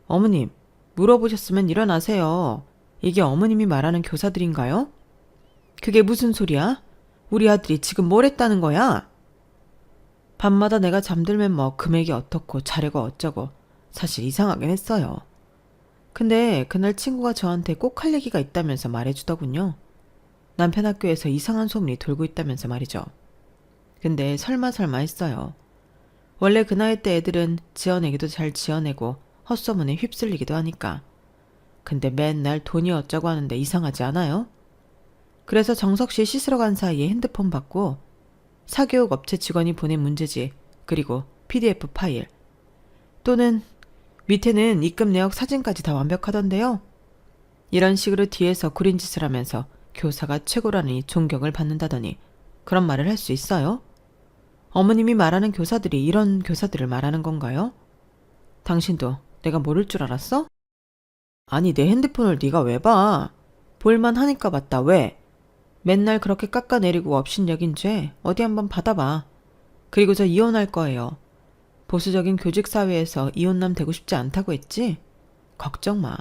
어머님, 물어보셨으면 일어나세요. 이게 어머님이 말하는 교사들인가요? 그게 무슨 소리야? 우리 아들이 지금 뭘 했다는 거야? 밤마다 내가 잠들면 뭐 금액이 어떻고 자료가 어쩌고 사실 이상하긴 했어요. 근데 그날 친구가 저한테 꼭 할 얘기가 있다면서 말해주더군요. 남편 학교에서 이상한 소문이 돌고 있다면서 말이죠. 근데 설마 했어요. 원래 그 나이 때 애들은 지어내기도 잘 지어내고 헛소문에 휩쓸리기도 하니까. 근데 맨날 돈이 어쩌고 하는데 이상하지 않아요? 그래서 정석 씨 씻으러 간 사이에 핸드폰 받고 사교육 업체 직원이 보낸 문제지, 그리고 PDF 파일, 또는 밑에는 입금 내역 사진까지 다 완벽하던데요. 이런 식으로 뒤에서 구린 짓을 하면서 교사가 최고라니 존경을 받는다더니 그런 말을 할 수 있어요? 어머님이 말하는 교사들이 이런 교사들을 말하는 건가요? 당신도 내가 모를 줄 알았어? 아니, 내 핸드폰을 네가 왜 봐? 볼만 하니까 봤다. 왜? 맨날 그렇게 깎아내리고 업신여긴 죄 어디 한번 받아봐. 그리고 저 이혼할 거예요. 보수적인 교직사회에서 이혼남 되고 싶지 않다고 했지? 걱정 마.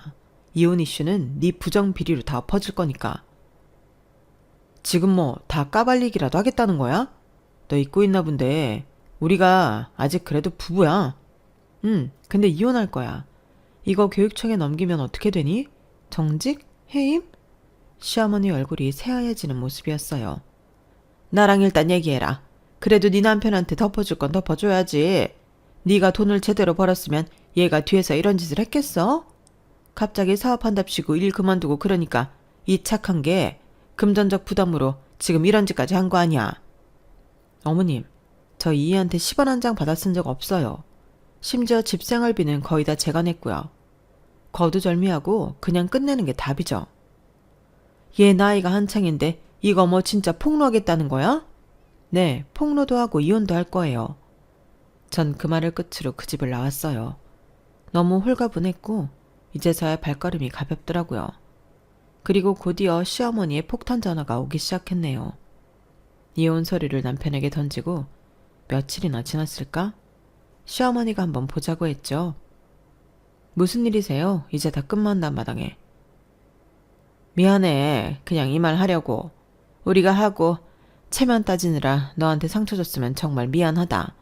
이혼 이슈는 네 부정 비리로 다 엎어질 거니까. 지금 뭐 다 까발리기라도 하겠다는 거야? 너 잊고 있나 본데 우리가 아직 그래도 부부야. 근데 이혼할 거야. 이거 교육청에 넘기면 어떻게 되니? 정직? 해임? 시어머니 얼굴이 새하얘지는 모습이었어요. 나랑 일단 얘기해라. 그래도 네 남편한테 덮어줄 건 덮어줘야지. 네가 돈을 제대로 벌었으면 얘가 뒤에서 이런 짓을 했겠어? 갑자기 사업한답시고 일 그만두고 그러니까 이 착한 게 금전적 부담으로 지금 이런 짓까지 한 거 아니야. 어머님, 저 이희한테 10원 한 장 받아 쓴 적 없어요. 심지어 집 생활비는 거의 다 제가 냈고요. 거두절미하고 그냥 끝내는 게 답이죠. 얘 나이가 한창인데 이거 뭐 진짜 폭로하겠다는 거야? 네, 폭로도 하고 이혼도 할 거예요. 전 그 말을 끝으로 그 집을 나왔어요. 너무 홀가분했고 이제서야 발걸음이 가볍더라고요. 그리고 곧이어 시어머니의 폭탄 전화가 오기 시작했네요. 이혼 서류를 남편에게 던지고 며칠이나 지났을까? 시어머니가 한번 보자고 했죠. 무슨 일이세요? 이제 다 끝만난 마당에. 미안해. 그냥 이 말 하려고. 우리가 하고 체면 따지느라 너한테 상처 줬으면 정말 미안하다.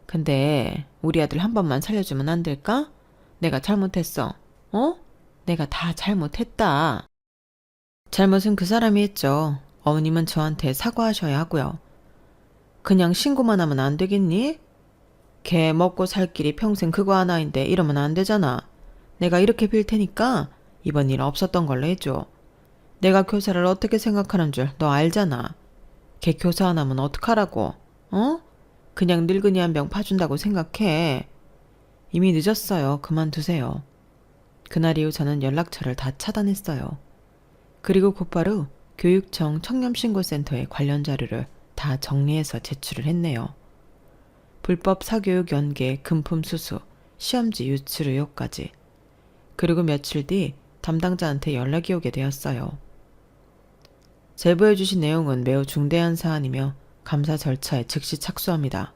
근데 우리 아들 한 번만 살려주면 안 될까? 내가 잘못했어. 어? 내가 다 잘못했다. 잘못은 그 사람이 했죠. 어머님은 저한테 사과하셔야 하고요. 그냥 신고만 하면 안 되겠니? 걔 먹고 살 길이 평생 그거 하나인데 이러면 안 되잖아. 내가 이렇게 빌 테니까 이번 일 없었던 걸로 해줘. 내가 교사를 어떻게 생각하는 줄 너 알잖아. 걔 교사 안 하면 어떡하라고? 어? 그냥 늙은이 한 병 파준다고 생각해. 이미 늦었어요. 그만두세요. 그날 이후 저는 연락처를 다 차단했어요. 그리고 곧바로 교육청 청렴신고센터에 관련 자료를 다 정리해서 제출을 했네요. 불법 사교육 연계, 금품 수수, 시험지 유출 의혹까지. 그리고 며칠 뒤 담당자한테 연락이 오게 되었어요. 제보해 주신 내용은 매우 중대한 사안이며 감사 절차에 즉시 착수합니다.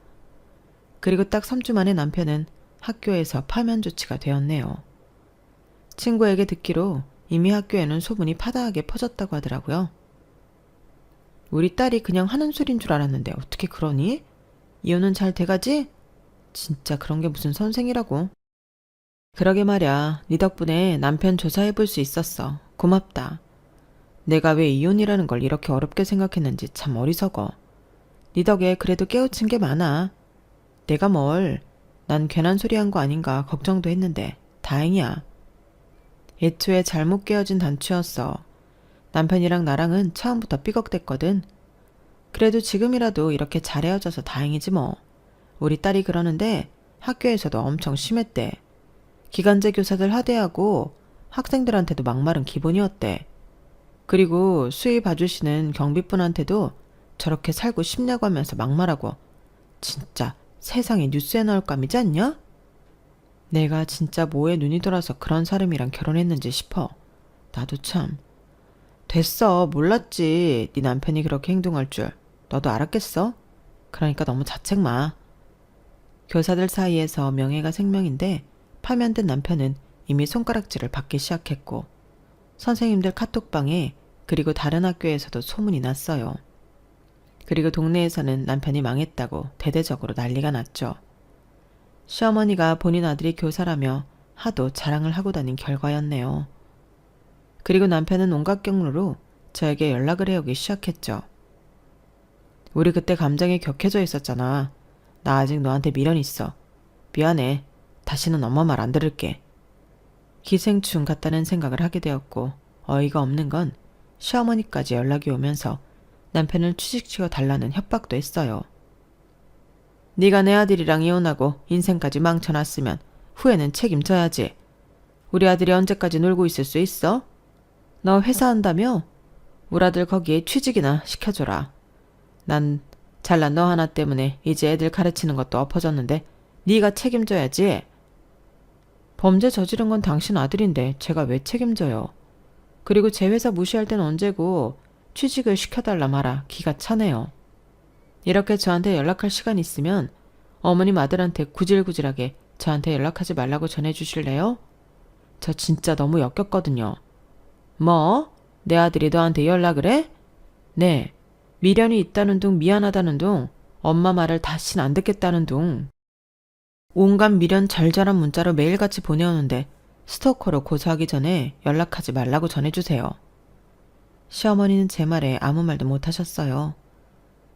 그리고 딱 3주 만에 남편은 학교에서 파면 조치가 되었네요. 친구에게 듣기로 이미 학교에는 소문이 파다하게 퍼졌다고 하더라고요. 우리 딸이 그냥 하는 소린 줄 알았는데 어떻게 그러니? 이혼은 잘 돼가지? 진짜 그런 게 무슨 선생이라고. 그러게 말야. 네 덕분에 남편 조사해볼 수 있었어. 고맙다. 내가 왜 이혼이라는 걸 이렇게 어렵게 생각했는지 참 어리석어. 네 덕에 그래도 깨우친 게 많아. 내가 뭘, 난 괜한 소리 한 거 아닌가 걱정도 했는데 다행이야. 애초에 잘못 깨어진 단추였어. 남편이랑 나랑은 처음부터 삐걱댔거든. 그래도 지금이라도 이렇게 잘 헤어져서 다행이지 뭐. 우리 딸이 그러는데 학교에서도 엄청 심했대. 기간제 교사들 하대하고 학생들한테도 막말은 기본이었대. 그리고 수의 봐주시는 경비분한테도 저렇게 살고 싶냐고 하면서 막말하고. 진짜 세상에 뉴스에 나올 감이지 않냐? 내가 진짜 뭐에 눈이 돌아서 그런 사람이랑 결혼했는지 싶어. 나도 참. 됐어. 몰랐지. 네 남편이 그렇게 행동할 줄. 너도 알았겠어? 그러니까 너무 자책 마. 교사들 사이에서 명예가 생명인데 파면된 남편은 이미 손가락질을 받기 시작했고 선생님들 카톡방에 그리고 다른 학교에서도 소문이 났어요. 그리고 동네에서는 남편이 망했다고 대대적으로 난리가 났죠. 시어머니가 본인 아들이 교사라며 하도 자랑을 하고 다닌 결과였네요. 그리고 남편은 온갖 경로로 저에게 연락을 해오기 시작했죠. 우리 그때 감정이 격해져 있었잖아. 나 아직 너한테 미련 있어. 미안해. 다시는 엄마 말 안 들을게. 기생충 같다는 생각을 하게 되었고 어이가 없는 건 시어머니까지 연락이 오면서 남편을 취직시켜 달라는 협박도 했어요. 네가 내 아들이랑 이혼하고 인생까지 망쳐놨으면 후회는 책임져야지. 우리 아들이 언제까지 놀고 있을 수 있어? 너 회사 한다며? 우리 아들 거기에 취직이나 시켜줘라. 난 잘난 너 하나 때문에 이제 애들 가르치는 것도 엎어졌는데 네가 책임져야지. 범죄 저지른 건 당신 아들인데 제가 왜 책임져요. 그리고 제 회사 무시할 땐 언제고 취직을 시켜달라 마라 기가 차네요. 이렇게 저한테 연락할 시간 있으면 어머님 아들한테 구질구질하게 저한테 연락하지 말라고 전해주실래요? 저 진짜 너무 역겹거든요. 뭐? 내 아들이 너한테 연락을 해? 네. 미련이 있다는 둥 미안하다는 둥 엄마 말을 다신 안 듣겠다는 둥 온갖 미련 절절한 문자로 매일같이 보내오는데 스토커로 고소하기 전에 연락하지 말라고 전해주세요. 시어머니는 제 말에 아무 말도 못하셨어요.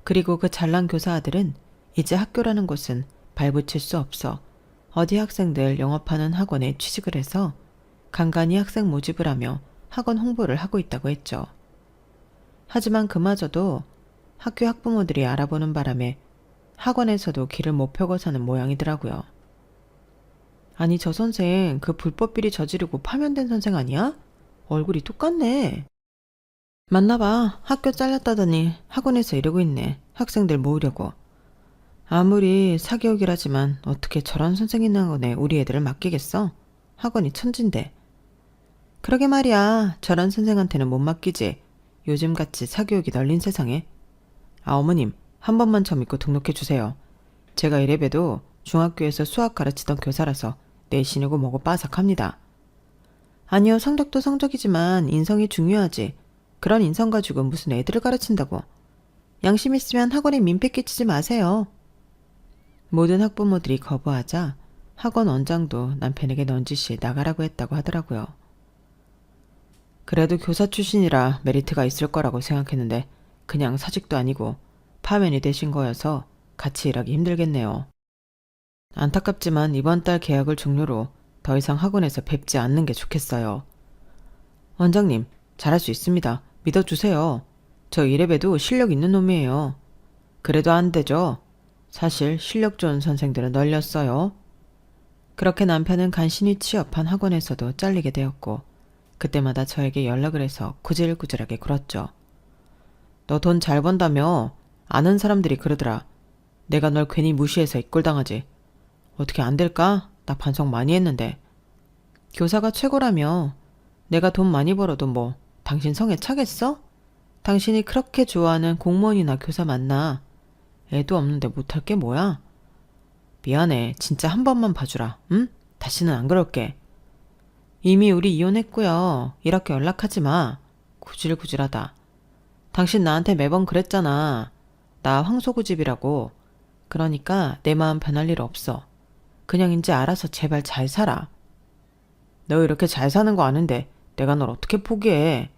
그리고 그 잘난 교사 아들은 이제 학교라는 곳은 발붙일 수 없어 어디 학생들 영업하는 학원에 취직을 해서 간간히 학생 모집을 하며 학원 홍보를 하고 있다고 했죠. 하지만 그마저도 학교 학부모들이 알아보는 바람에 학원에서도 길을 못 펴고 사는 모양이더라고요. 아니 저 선생 그 불법 비리 저지르고 파면된 선생 아니야? 얼굴이 똑같네. 맞나봐. 학교 잘렸다더니 학원에서 이러고 있네. 학생들 모으려고. 아무리 사교육이라지만 어떻게 저런 선생님 학원에 우리 애들을 맡기겠어? 학원이 천진데. 그러게 말이야. 저런 선생한테는 못 맡기지. 요즘같이 사교육이 널린 세상에. 어머님, 한 번만 저 믿고 등록해 주세요. 제가 이래봬도 중학교에서 수학 가르치던 교사라서 내신이고 뭐고 빠삭합니다. 아니요, 성적도 성적이지만 인성이 중요하지. 그런 인성 가지고 무슨 애들을 가르친다고. 양심 있으면 학원에 민폐 끼치지 마세요. 모든 학부모들이 거부하자 학원 원장도 남편에게 넌지시 나가라고 했다고 하더라고요. 그래도 교사 출신이라 메리트가 있을 거라고 생각했는데 그냥 사직도 아니고 파면이 되신 거여서 같이 일하기 힘들겠네요. 안타깝지만 이번 달 계약을 종료로 더 이상 학원에서 뵙지 않는 게 좋겠어요. 원장님, 잘할 수 있습니다. 믿어주세요. 저 이래봬도 실력 있는 놈이에요. 그래도 안 되죠. 사실 실력 좋은 선생들은 널렸어요. 그렇게 남편은 간신히 취업한 학원에서도 잘리게 되었고 그때마다 저에게 연락을 해서 구질구질하게 굴었죠. 너 돈 잘 번다며? 아는 사람들이 그러더라. 내가 널 괜히 무시해서 이꼴당하지. 어떻게 안 될까? 나 반성 많이 했는데. 교사가 최고라며. 내가 돈 많이 벌어도 뭐 당신 성에 차겠어? 당신이 그렇게 좋아하는 공무원이나 교사 만나. 애도 없는데 못할 게 뭐야? 미안해. 진짜 한 번만 봐주라. 응? 다시는 안 그럴게. 이미 우리 이혼했고요. 이렇게 연락하지 마. 구질구질하다. 당신 나한테 매번 그랬잖아. 나 황소고집이라고. 그러니까 내 마음 변할 일 없어. 그냥 이제 알아서 제발 잘 살아. 너 이렇게 잘 사는 거 아는데 내가 널 어떻게 포기해.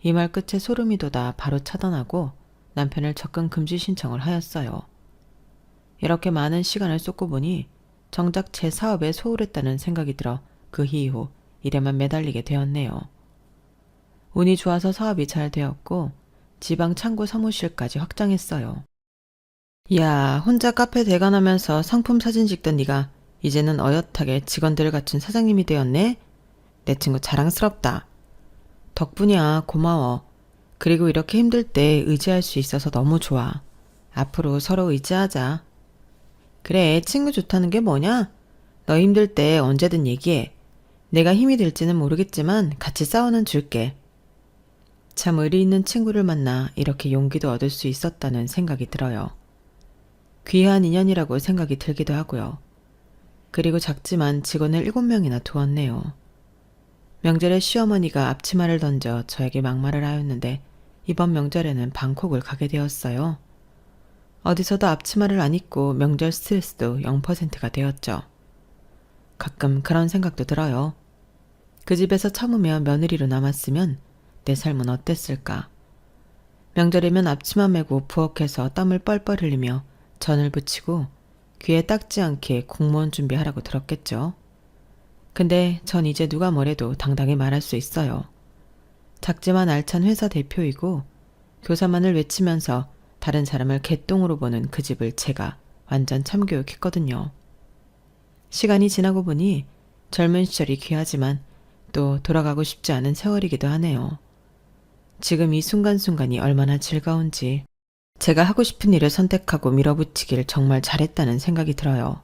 이 말 끝에 소름이 돋아 바로 차단하고 남편을 접근 금지 신청을 하였어요. 이렇게 많은 시간을 쏟고 보니 정작 제 사업에 소홀했다는 생각이 들어 그 이후 일에만 매달리게 되었네요. 운이 좋아서 사업이 잘 되었고 지방 창고 사무실까지 확장했어요. 이야, 혼자 카페 대관하면서 상품 사진 찍던 네가 이제는 어엿하게 직원들을 갖춘 사장님이 되었네? 내 친구 자랑스럽다. 덕분이야, 고마워. 그리고 이렇게 힘들 때 의지할 수 있어서 너무 좋아. 앞으로 서로 의지하자. 그래, 친구 좋다는 게 뭐냐? 너 힘들 때 언제든 얘기해. 내가 힘이 될지는 모르겠지만 같이 싸우는 줄게. 참 의리 있는 친구를 만나 이렇게 용기도 얻을 수 있었다는 생각이 들어요. 귀한 인연이라고 생각이 들기도 하고요. 그리고 작지만 직원을 7명이나 두었네요. 명절에 시어머니가 앞치마를 던져 저에게 막말을 하였는데 이번 명절에는 방콕을 가게 되었어요. 어디서도 앞치마를 안 입고 명절 스트레스도 0%가 되었죠. 가끔 그런 생각도 들어요. 그 집에서 참으며 며느리로 남았으면 내 삶은 어땠을까? 명절이면 앞치마 메고 부엌에서 땀을 뻘뻘 흘리며 전을 부치고 귀에 닦지 않게 공무원 준비하라고 들었겠죠. 근데 전 이제 누가 뭐래도 당당히 말할 수 있어요. 작지만 알찬 회사 대표이고 교사만을 외치면서 다른 사람을 개똥으로 보는 그 집을 제가 완전 참교육했거든요. 시간이 지나고 보니 젊은 시절이 귀하지만 또 돌아가고 싶지 않은 세월이기도 하네요. 지금 이 순간순간이 얼마나 즐거운지 제가 하고 싶은 일을 선택하고 밀어붙이길 정말 잘했다는 생각이 들어요.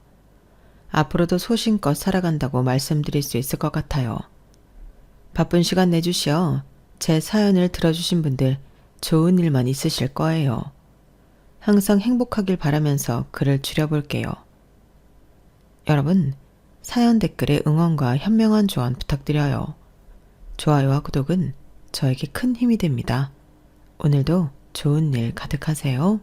앞으로도 소신껏 살아간다고 말씀드릴 수 있을 것 같아요. 바쁜 시간 내주시어 제 사연을 들어주신 분들 좋은 일만 있으실 거예요. 항상 행복하길 바라면서 글을 줄여볼게요. 여러분, 사연 댓글에 응원과 현명한 조언 부탁드려요. 좋아요와 구독은 저에게 큰 힘이 됩니다. 오늘도 좋은 일 가득하세요.